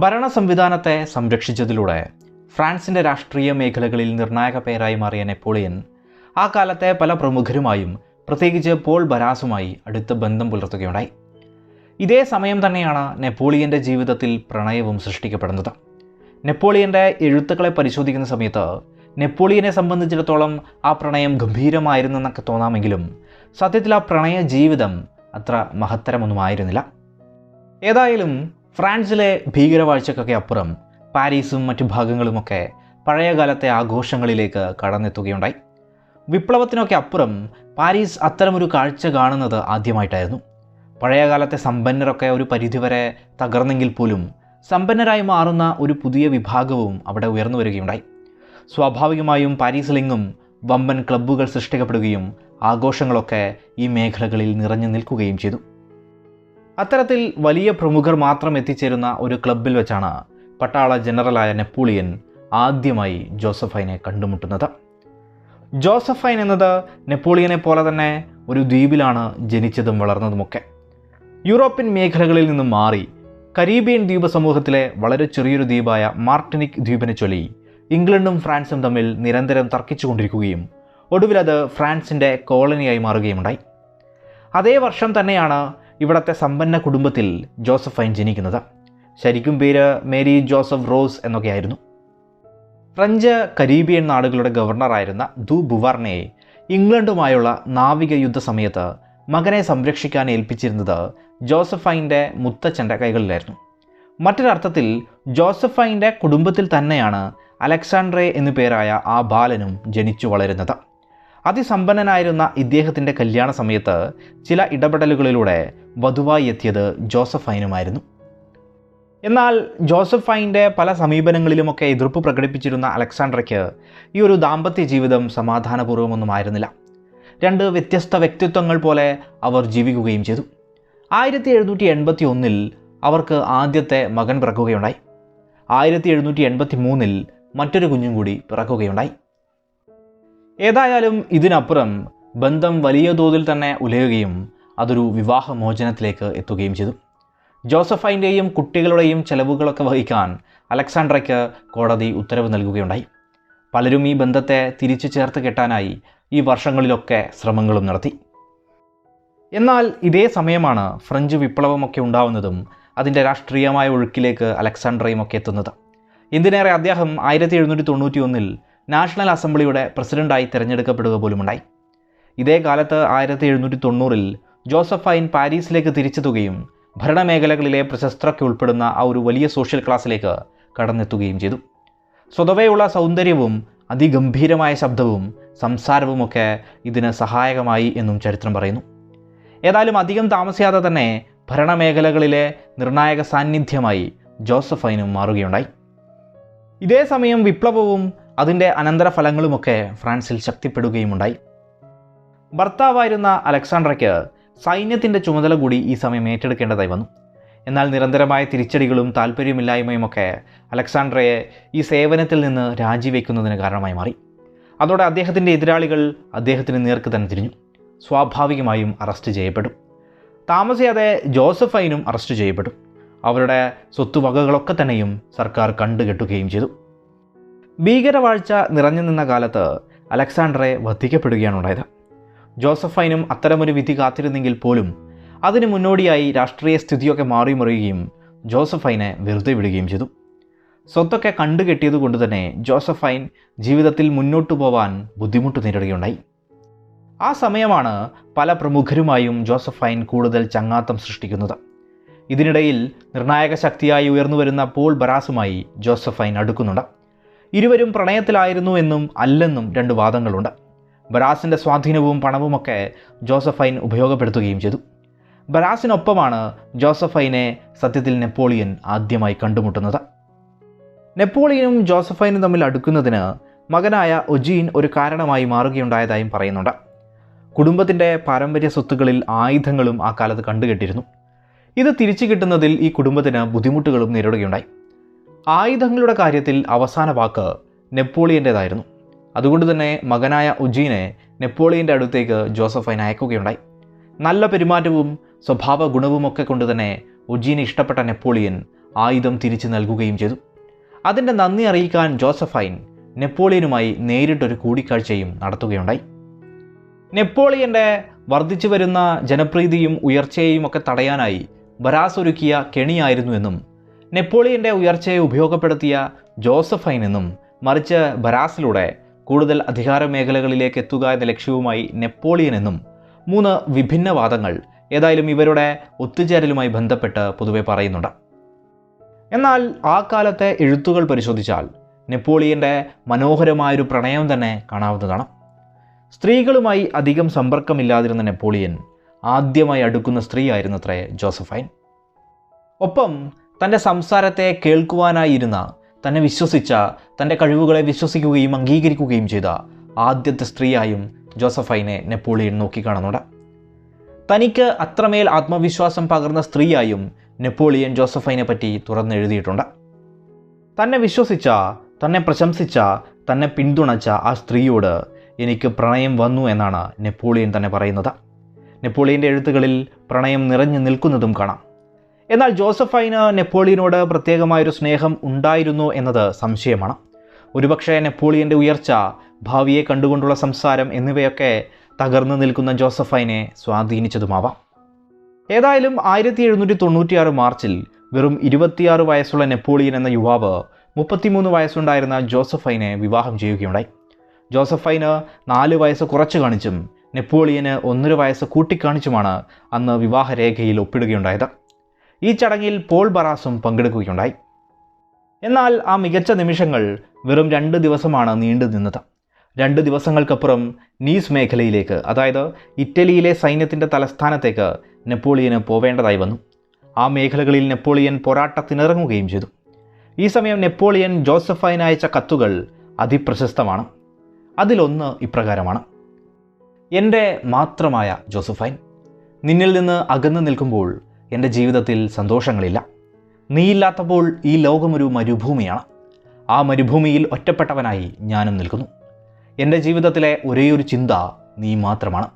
ഭരണ സംവിധാനത്തെ സംരക്ഷിച്ചതിലൂടെ ഫ്രാൻസിൻ്റെ രാഷ്ട്രീയ മേഖലകളിൽ നിർണായക പേരായി മാറിയ നെപ്പോളിയൻ ആ കാലത്തെ പല പ്രമുഖരുമായും പ്രത്യേകിച്ച് പോൾ ബരാസുമായി അടുത്ത ബന്ധം പുലർത്തുകയുണ്ടായി. ഇതേ സമയം തന്നെയാണ് നെപ്പോളിയൻ്റെ ജീവിതത്തിൽ പ്രണയവും സൃഷ്ടിക്കപ്പെടുന്നത്. നെപ്പോളിയൻ്റെ എഴുത്തുകളെ പരിശോധിക്കുന്ന സമയത്ത് നെപ്പോളിയനെ സംബന്ധിച്ചിടത്തോളം ആ പ്രണയം ഗംഭീരമായിരുന്നെന്നൊക്കെ തോന്നാമെങ്കിലും സത്യത്തിൽ ആ പ്രണയ ജീവിതം അത്ര മഹത്തരമൊന്നുമായിരുന്നില്ല. ഏതായാലും ഫ്രാൻസിലെ ഭീകരവാഴ്ചക്കൊക്കെ അപ്പുറം പാരീസും മറ്റു ഭാഗങ്ങളുമൊക്കെ പഴയകാലത്തെ ആഘോഷങ്ങളിലേക്ക് കടന്നെത്തുകയുണ്ടായി. വിപ്ലവത്തിനൊക്കെ അപ്പുറം പാരീസ് അത്തരമൊരു കാഴ്ച കാണുന്നത് ആദ്യമായിട്ടായിരുന്നു. പഴയകാലത്തെ സമ്പന്നരൊക്കെ ഒരു പരിധിവരെ തകർന്നെങ്കിൽ പോലും സമ്പന്നരായി മാറുന്ന ഒരു പുതിയ വിഭാഗവും അവിടെ ഉയർന്നു വരികയുണ്ടായി. സ്വാഭാവികമായും പാരീസിലെങ്ങും വമ്പൻ ക്ലബ്ബുകൾ സൃഷ്ടിക്കപ്പെടുകയും ആഘോഷങ്ങളൊക്കെ ഈ മേഖലകളിൽ നിറഞ്ഞു നിൽക്കുകയും ചെയ്തു. അത്തരത്തിൽ വലിയ പ്രമുഖർ മാത്രം എത്തിച്ചേരുന്ന ഒരു ക്ലബ്ബിൽ വെച്ചാണ് പട്ടാള ജനറലായ നെപ്പോളിയൻ ആദ്യമായി ജോസഫൈനെ കണ്ടുമുട്ടുന്നത്. ജോസഫൈൻ എന്നത് നെപ്പോളിയനെ പോലെ തന്നെ ഒരു ദ്വീപിലാണ് ജനിച്ചതും വളർന്നതുമൊക്കെ. യൂറോപ്യൻ മേഖലകളിൽ നിന്നും മാറി കരീബിയൻ ദ്വീപ സമൂഹത്തിലെ വളരെ ചെറിയൊരു ദ്വീപായ മാർട്ടിനിക് ദ്വീപിനെ ചൊല്ലി ഇംഗ്ലണ്ടും ഫ്രാൻസും തമ്മിൽ നിരന്തരം തർക്കിച്ചുകൊണ്ടിരിക്കുകയും ഒടുവിലത് ഫ്രാൻസിൻ്റെ കോളനിയായി മാറുകയുമുണ്ടായി. അതേ വർഷം തന്നെയാണ് ഇവിടത്തെ സമ്പന്ന കുടുംബത്തിൽ ജോസഫൈൻ ജനിക്കുന്നത്. ശരിക്കും പേര് മേരി ജോസഫ് റോസ് എന്നൊക്കെയായിരുന്നു. ഫ്രഞ്ച് കരീബിയൻ നാടുകളുടെ ഗവർണറായിരുന്ന ദു ബുവാർണയെ ഇംഗ്ലണ്ടുമായുള്ള നാവിക യുദ്ധ സമയത്ത് മകനെ സംരക്ഷിക്കാൻ ഏൽപ്പിച്ചിരുന്നത് ജോസഫൈൻ്റെ മുത്തച്ഛൻ്റെ കൈകളിലായിരുന്നു. മറ്റൊരർത്ഥത്തിൽ ജോസഫൈൻ്റെ കുടുംബത്തിൽ തന്നെയാണ് അലക്സാണ്ട്രെ എന്നു പേരായ ആ ബാലനും ജനിച്ചു വളരുന്നത്. അതിസമ്പന്നനായിരുന്ന ഇദ്ദേഹത്തിൻ്റെ കല്യാണ സമയത്ത് ചില ഇടപെടലുകളിലൂടെ വധുവായി എത്തിയത് ജോസഫൈനുമായിരുന്നു. എന്നാൽ ജോസഫൈൻ്റെ പല സമീപനങ്ങളിലുമൊക്കെ എതിർപ്പ് പ്രകടിപ്പിച്ചിരുന്ന അലക്സാണ്ട്രയ്ക്ക് ഈ ഒരു ദാമ്പത്യ ജീവിതം സമാധാനപൂർവ്വമൊന്നുമായിരുന്നില്ല. രണ്ട് വ്യത്യസ്ത വ്യക്തിത്വങ്ങൾ പോലെ അവർ ജീവിക്കുകയും ചെയ്തു. 1781 അവർക്ക് ആദ്യത്തെ മകൻ പിറക്കുകയുണ്ടായി. 1783 മറ്റൊരു കുഞ്ഞും കൂടി പിറക്കുകയുണ്ടായി. ഏതായാലും ഇതിനപ്പുറം ബന്ധം വലിയ തോതിൽ തന്നെ ഉലയുകയും അതൊരു വിവാഹമോചനത്തിലേക്ക് എത്തുകയും ചെയ്തു. ജോസഫൈൻ്റെയും കുട്ടികളുടെയും ചെലവുകളൊക്കെ വഹിക്കാൻ അലക്സാണ്ട്രയ്ക്ക് കോടതി ഉത്തരവ് നൽകുകയുണ്ടായി. പലരും ഈ ബന്ധത്തെ തിരിച്ചു ചേർത്ത് കെട്ടാനായി ഈ വർഷങ്ങളിലൊക്കെ ശ്രമങ്ങളും നടത്തി. എന്നാൽ ഇതേ സമയമാണ് ഫ്രഞ്ച് വിപ്ലവമൊക്കെ ഉണ്ടാവുന്നതും അതിൻ്റെ രാഷ്ട്രീയമായ ഒഴുക്കിലേക്ക് അലക്സാണ്ട്രയും ഒക്കെ എത്തുന്നത്. എന്തിനേറെ അദ്ദേഹം 1791 നാഷണൽ അസംബ്ലിയുടെ പ്രസിഡൻ്റായി തിരഞ്ഞെടുക്കപ്പെടുക പോലുമുണ്ടായി. ഇതേ കാലത്ത് 1790 ജോസഫൈൻ പാരീസിലേക്ക് തിരിച്ചെത്തുകയും ഭരണമേഖലകളിലെ പ്രശസ്തരൊക്കെ ഉൾപ്പെടുന്ന ആ ഒരു വലിയ സോഷ്യൽ ക്ലാസ്സിലേക്ക് കടന്നെത്തുകയും ചെയ്തു. സ്വതവേയുള്ള സൗന്ദര്യവും അതിഗംഭീരമായ ശബ്ദവും സംസാരവുമൊക്കെ ഇതിന് സഹായകമായി എന്നും ചരിത്രം പറയുന്നു. ഏതായാലും അധികം താമസിയാതെ തന്നെ ഭരണമേഖലകളിലെ നിർണായക സാന്നിധ്യമായി ജോസഫൈനും മാറുകയുണ്ടായി. ഇതേ സമയം വിപ്ലവവും അതിൻ്റെ അനന്തരഫലങ്ങളുമൊക്കെ ഫ്രാൻസിൽ ശക്തിപ്പെടുകയുമുണ്ടായി. ഭർത്താവായിരുന്ന അലക്സാണ്ട്രയ്ക്ക് സൈന്യത്തിൻ്റെ ചുമതല കൂടി ഈ സമയം ഏറ്റെടുക്കേണ്ടതായി വന്നു. എന്നാൽ നിരന്തരമായ തിരിച്ചടികളും താല്പര്യമില്ലായ്മയുമൊക്കെ അലക്സാണ്ട്രയെ ഈ സേവനത്തിൽ നിന്ന് രാജിവെക്കുന്നതിന് കാരണമായി മാറി. അതോടെ അദ്ദേഹത്തിൻ്റെ എതിരാളികൾ അദ്ദേഹത്തിന് നേർക്ക് തന്നെ തിരിഞ്ഞു. സ്വാഭാവികമായും അറസ്റ്റ് ചെയ്യപ്പെടും. താമസിയാതെ ജോസഫൈനും അറസ്റ്റ് ചെയ്യപ്പെടും. അവരുടെ സ്വത്തുവകകളൊക്കെ തന്നെയും സർക്കാർ കണ്ടുകെട്ടുകയും ചെയ്തു. ഭീകരവാഴ്ച നിറഞ്ഞു നിന്ന കാലത്ത് അലക്സാണ്ട്രെ വധിക്കപ്പെടുകയാണ് ഉണ്ടായത്. ജോസഫൈനും അത്തരമൊരു വിധി കാത്തിരുന്നെങ്കിൽ പോലും അതിന് മുന്നോടിയായി രാഷ്ട്രീയ സ്ഥിതിയൊക്കെ മാറിമറിയുകയും ജോസഫൈനെ വെറുതെ വിടുകയും ചെയ്തു. സ്വത്തൊക്കെ കണ്ടുകെട്ടിയതുകൊണ്ട് തന്നെ ജോസഫൈൻ ജീവിതത്തിൽ മുന്നോട്ടു പോവാൻ ബുദ്ധിമുട്ട് നേരിടുകയുണ്ടായി. ആ സമയമാണ് പല പ്രമുഖരുമായും ജോസഫൈൻ കൂടുതൽ ചങ്ങാത്തം സൃഷ്ടിക്കുന്നത്. ഇതിനിടയിൽ നിർണായക ശക്തിയായി ഉയർന്നുവരുന്ന പോൾ ബരാസുമായി ജോസഫൈൻ അടുക്കുന്നുണ്ട്. ഇരുവരും പ്രണയത്തിലായിരുന്നു എന്നും അല്ലെന്നും രണ്ട് വാദങ്ങളുണ്ട്. ബരാസിൻ്റെ സ്വാധീനവും പണവുമൊക്കെ ജോസഫൈൻ ഉപയോഗപ്പെടുത്തുകയും ചെയ്തു. ബരാസിനൊപ്പമാണ് ജോസഫൈനെ സത്യത്തിൽ നെപ്പോളിയൻ ആദ്യമായി കണ്ടുമുട്ടുന്നത്. നെപ്പോളിയനും ജോസഫൈനും തമ്മിൽ അടുക്കുന്നതിന് മകനായ ഒജീൻ ഒരു കാരണമായി മാറുകയുണ്ടായതായും പറയുന്നുണ്ട്. കുടുംബത്തിൻ്റെ പാരമ്പര്യ സ്വത്തുക്കളിൽ ആയുധങ്ങളും ആ കാലത്ത് കണ്ടുകെട്ടിരുന്നു. ഇത് തിരിച്ചു കിട്ടുന്നതിൽ ഈ കുടുംബത്തിന് ബുദ്ധിമുട്ടുകളും നേരിടുകയുണ്ടായി. ആയുധങ്ങളുടെ കാര്യത്തിൽ അവസാന വാക്ക് നെപ്പോളിയൻ്റേതായിരുന്നു. അതുകൊണ്ട് തന്നെ മകനായ ഒജീനെ നെപ്പോളിയൻ്റെ അടുത്തേക്ക് ജോസഫൈൻ അയക്കുകയുണ്ടായി. നല്ല പെരുമാറ്റവും സ്വഭാവ ഗുണവുമൊക്കെ കൊണ്ട് തന്നെ ഒജീനെ ഇഷ്ടപ്പെട്ട നെപ്പോളിയൻ ആയുധം തിരിച്ചു നൽകുകയും ചെയ്തു. അതിൻ്റെ നന്ദി അറിയിക്കാൻ ജോസഫൈൻ നെപ്പോളിയനുമായി നേരിട്ടൊരു കൂടിക്കാഴ്ചയും നടത്തുകയുണ്ടായി. നെപ്പോളിയൻ്റെ വർദ്ധിച്ചു വരുന്ന ജനപ്രീതിയും ഉയർച്ചയെയും ഒക്കെ തടയാനായി ബരാസ് ഒരുക്കിയ കെണിയായിരുന്നു എന്നും നെപ്പോളിയൻ്റെ ഉയർച്ചയെ ഉപയോഗപ്പെടുത്തിയ ജോസഫൈൻ എന്നും മറിച്ച് ബരാസിലൂടെ കൂടുതൽ അധികാര മേഖലകളിലേക്ക് എത്തുക എന്ന ലക്ഷ്യവുമായി നെപ്പോളിയൻ എന്നും 3 വിഭിന്ന വാദങ്ങൾ ഏതായാലും ഇവരുടെ ഒത്തുചേരലുമായി ബന്ധപ്പെട്ട് പൊതുവെ പറയുന്നുണ്ട്. എന്നാൽ ആ കാലത്തെ എഴുത്തുകൾ പരിശോധിച്ചാൽ നെപ്പോളിയൻ്റെ മനോഹരമായൊരു പ്രണയം തന്നെ കാണാവുന്നതാണ്. സ്ത്രീകളുമായി അധികം സമ്പർക്കമില്ലാതിരുന്ന നെപ്പോളിയൻ ആദ്യമായി അടുക്കുന്ന സ്ത്രീയായിരുന്നത്രേ ജോസഫൈൻ. ഒപ്പം തൻ്റെ സംസാരത്തെ കേൾക്കുവാനായിരുന്ന, തന്നെ വിശ്വസിച്ച, തൻ്റെ കഴിവുകളെ വിശ്വസിക്കുകയും അംഗീകരിക്കുകയും ചെയ്ത ആദ്യത്തെ സ്ത്രീയായും ജോസഫൈനെ നെപ്പോളിയൻ നോക്കിക്കാണുന്നുണ്ട്. തനിക്ക് അത്രമേൽ ആത്മവിശ്വാസം പകർന്ന സ്ത്രീയായും നെപ്പോളിയൻ ജോസഫൈനെ പറ്റി തുറന്നെഴുതിയിട്ടുണ്ട്. തന്നെ വിശ്വസിച്ച, തന്നെ പ്രശംസിച്ച, തന്നെ പിന്തുണച്ച ആ സ്ത്രീയോട് എനിക്ക് പ്രണയം വന്നു എന്നാണ് നെപ്പോളിയൻ തന്നെ പറയുന്നത്. നെപ്പോളിയൻ്റെ എഴുത്തുകളിൽ പ്രണയം നിറഞ്ഞു നിൽക്കുന്നതും കാണാം. എന്നാൽ ജോസഫൈന് നെപ്പോളിയനോട് പ്രത്യേകമായൊരു സ്നേഹം ഉണ്ടായിരുന്നു എന്നത് സംശയമാണ്. ഒരുപക്ഷെ നെപ്പോളിയൻ്റെ ഉയർച്ച, ഭാവിയെ കണ്ടുകൊണ്ടുള്ള സംസാരം എന്നിവയൊക്കെ തകർന്നു നിൽക്കുന്ന ജോസഫൈനെ സ്വാധീനിച്ചതുമാവാം. ഏതായാലും 1796 മാർച്ചിൽ വെറും 26 വയസ്സുള്ള നെപ്പോളിയൻ എന്ന യുവാവ് 33 വയസ്സുണ്ടായിരുന്ന ജോസഫൈനെ വിവാഹം ചെയ്യുകയുണ്ടായി. ജോസഫൈന് 4 വയസ്സ് കുറച്ച് കാണിച്ചും നെപ്പോളിയന് 1.5 വയസ്സ് കൂട്ടിക്കാണിച്ചുമാണ് അന്ന് വിവാഹരേഖയിൽ ഒപ്പിടുകയുണ്ടായത്. ഈ ചടങ്ങിൽ പോൾ ബറാസും പങ്കെടുക്കുകയുണ്ടായി. എന്നാൽ ആ മികച്ച നിമിഷങ്ങൾ വെറും 2 ദിവസമാണ് നീണ്ടു നിന്നത്. 2 ദിവസങ്ങൾക്കപ്പുറം നീസ് മേഖലയിലേക്ക്, അതായത് ഇറ്റലിയിലെ സൈന്യത്തിൻ്റെ തലസ്ഥാനത്തേക്ക് നെപ്പോളിയന് പോവേണ്ടതായി വന്നു. ആ മേഖലകളിൽ നെപ്പോളിയൻ പോരാട്ടത്തിനിറങ്ങുകയും ചെയ്തു. ഈ സമയം നെപ്പോളിയൻ ജോസഫൈന് അയച്ച കത്തുകൾ അതിപ്രശസ്തമാണ്. അതിലൊന്ന് ഇപ്രകാരമാണ്: എൻ്റെ മാത്രമായ ജോസഫൈൻ, നിന്നിൽ നിന്ന് അകന്നു നിൽക്കുമ്പോൾ എൻ്റെ ജീവിതത്തിൽ സന്തോഷങ്ങളില്ല. നീയില്ലാത്തപ്പോൾ ഈ ലോകമൊരു മരുഭൂമിയാണ്. ആ മരുഭൂമിയിൽ ഒറ്റപ്പെട്ടവനായി ഞാനും നിൽക്കുന്നു. എൻ്റെ ജീവിതത്തിലെ ഒരേയൊരു ചിന്ത നീ മാത്രമാണ്.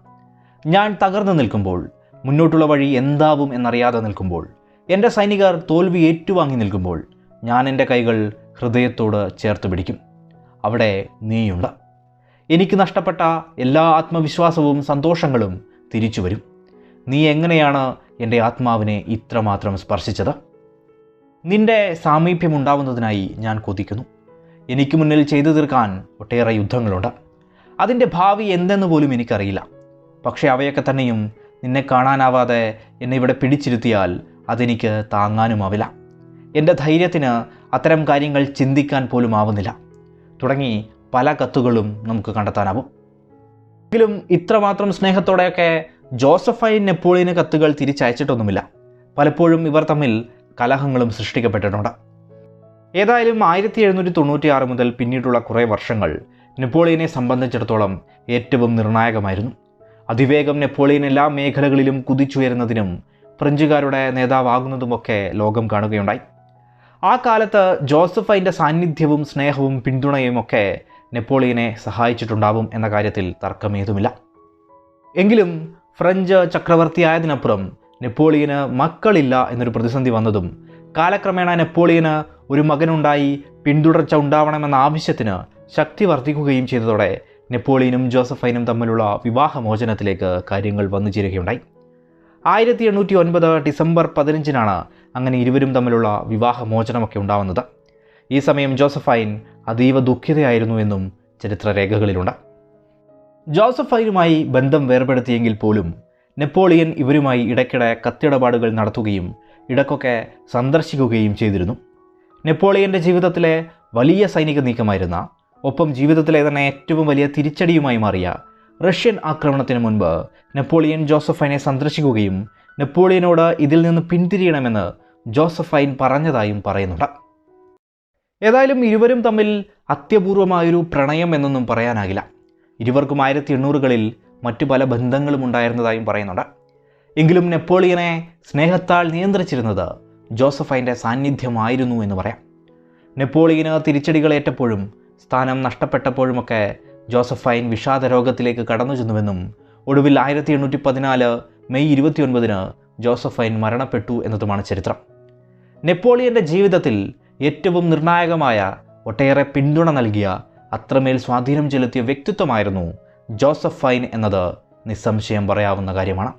ഞാൻ തകർന്നു നിൽക്കുമ്പോൾ, മുന്നോട്ടുള്ള വഴി എന്താവും എന്നറിയാതെ നിൽക്കുമ്പോൾ, എൻ്റെ സൈനികർ തോൽവി ഏറ്റുവാങ്ങി നിൽക്കുമ്പോൾ ഞാൻ എൻ്റെ കൈകൾ ഹൃദയത്തോട് ചേർത്ത് പിടിക്കും. അവിടെ നീയുണ്ട്. എനിക്ക് നഷ്ടപ്പെട്ട എല്ലാ ആത്മവിശ്വാസവും സന്തോഷങ്ങളും തിരിച്ചു വരും. നീ എങ്ങനെയാണ് എൻ്റെ ആത്മാവിനെ ഇത്രമാത്രം സ്പർശിച്ചത്? നിൻ്റെ സാമീപ്യമുണ്ടാവുന്നതിനായി ഞാൻ കൊതിക്കുന്നു. എനിക്ക് മുന്നിൽ ചെയ്തു തീർക്കാൻ ഒട്ടേറെ യുദ്ധങ്ങളുണ്ട്. അതിൻ്റെ ഭാവി എന്തെന്ന് പോലും എനിക്കറിയില്ല. പക്ഷേ അവയൊക്കെ തന്നെയും നിന്നെ കാണാനാവാതെ എന്നെ ഇവിടെ പിടിച്ചിരുത്തിയാൽ അതെനിക്ക് താങ്ങാനുമാവില്ല. എൻ്റെ ധൈര്യത്തിന് അത്തരം കാര്യങ്ങൾ ചിന്തിക്കാൻ പോലും ആവുന്നില്ല. തുടങ്ങി പല കത്തുകളും നമുക്ക് കണ്ടെത്താനാവും. എങ്കിലും ഇത്രമാത്രം സ്നേഹത്തോടെയൊക്കെ ജോസഫൈൻ നെപ്പോളിയന് കത്തുകൾ തിരിച്ചയച്ചിട്ടൊന്നുമില്ല. പലപ്പോഴും ഇവർ തമ്മിൽ കലഹങ്ങളും സൃഷ്ടിക്കപ്പെട്ടിട്ടുണ്ട്. ഏതായാലും 1796 മുതൽ പിന്നീടുള്ള കുറേ വർഷങ്ങൾ നെപ്പോളിയനെ സംബന്ധിച്ചിടത്തോളം ഏറ്റവും നിർണായകമായിരുന്നു. അതിവേഗം നെപ്പോളിയൻ എല്ലാ മേഖലകളിലും കുതിച്ചുയരുന്നതിനും ഫ്രഞ്ചുകാരുടെ നേതാവാകുന്നതുമൊക്കെ ലോകം കാണുകയുണ്ടായി. ആ കാലത്ത് ജോസഫൈൻ്റെ സാന്നിധ്യവും സ്നേഹവും പിന്തുണയും ഒക്കെ നെപ്പോളിയനെ സഹായിച്ചിട്ടുണ്ടാവും എന്ന കാര്യത്തിൽ തർക്കമേതുമില്ല. എങ്കിലും ഫ്രഞ്ച് ചക്രവർത്തിയായതിനപ്പുറം നെപ്പോളിയന് മക്കളില്ല എന്നൊരു പ്രതിസന്ധി വന്നതും കാലക്രമേണ നെപ്പോളിയന് ഒരു മകനുണ്ടായി പിന്തുടർച്ച ഉണ്ടാവണമെന്ന ആവശ്യത്തിന് ശക്തി വർദ്ധിക്കുകയും ചെയ്തതോടെ നെപ്പോളിയനും ജോസഫൈനും തമ്മിലുള്ള വിവാഹമോചനത്തിലേക്ക് കാര്യങ്ങൾ വന്നു ചേരുകയുണ്ടായി. 1809 ഡിസംബർ 15 അങ്ങനെ ഇരുവരും തമ്മിലുള്ള വിവാഹമോചനമൊക്കെ ഉണ്ടാവുന്നത്. ഈ സമയം ജോസഫൈൻ അതീവ ദുഃഖിതയായിരുന്നു എന്നും ചരിത്രരേഖകളിലുണ്ട്. ജോസഫൈനുമായി ബന്ധം വേർപെടുത്തിയെങ്കിൽ പോലും നെപ്പോളിയൻ ഇവരുമായി ഇടയ്ക്കിടെ കത്തിടപാടുകൾ നടത്തുകയും ഇടയ്ക്കൊക്കെ സന്ദർശിക്കുകയും ചെയ്തിരുന്നു. നെപ്പോളിയൻ്റെ ജീവിതത്തിലെ വലിയ സൈനിക നീക്കമായിരുന്ന, ഒപ്പം ജീവിതത്തിലെ തന്നെ ഏറ്റവും വലിയ തിരിച്ചടിയുമായി മാറിയ റഷ്യൻ ആക്രമണത്തിന് മുൻപ് നെപ്പോളിയൻ ജോസഫൈനെ സന്ദർശിക്കുകയും നെപ്പോളിയനോട് ഇതിൽ നിന്ന് പിന്തിരിയണമെന്ന് ജോസഫൈൻ പറഞ്ഞതായും പറയുന്നുണ്ട്. ഏതായാലും ഇരുവരും തമ്മിൽ അത്യപൂർവമായൊരു പ്രണയം എന്നൊന്നും പറയാനാകില്ല. ഇരുവർക്കും 1800കളിൽ മറ്റു പല ബന്ധങ്ങളും ഉണ്ടായിരുന്നതായും പറയുന്നുണ്ട്. എങ്കിലും നെപ്പോളിയനെ സ്നേഹത്താൽ നിയന്ത്രിച്ചിരുന്നത് ജോസഫൈൻ്റെ സാന്നിധ്യമായിരുന്നു എന്ന് പറയാം. നെപ്പോളിയന് തിരിച്ചടികളേറ്റപ്പോഴും സ്ഥാനം നഷ്ടപ്പെട്ടപ്പോഴുമൊക്കെ ജോസഫൈൻ വിഷാദരോഗത്തിലേക്ക് കടന്നു ചെന്നുവെന്നും ഒടുവിൽ 1814 മെയ് 29 ജോസഫൈൻ മരണപ്പെട്ടു എന്നതുമാണ് ചരിത്രം. നെപ്പോളിയൻ്റെ ജീവിതത്തിൽ ഏറ്റവും നിർണായകമായ ഒട്ടേറെ പിന്തുണ നൽകിയ അത്രമേൽ സ്വാധീനം ചെലുത്തിയ വ്യക്തിത്വമായിരുന്നു ജോസഫ് ഫൈൻ എന്നത് നിസ്സംശയം പറയാവുന്ന കാര്യമാണ്.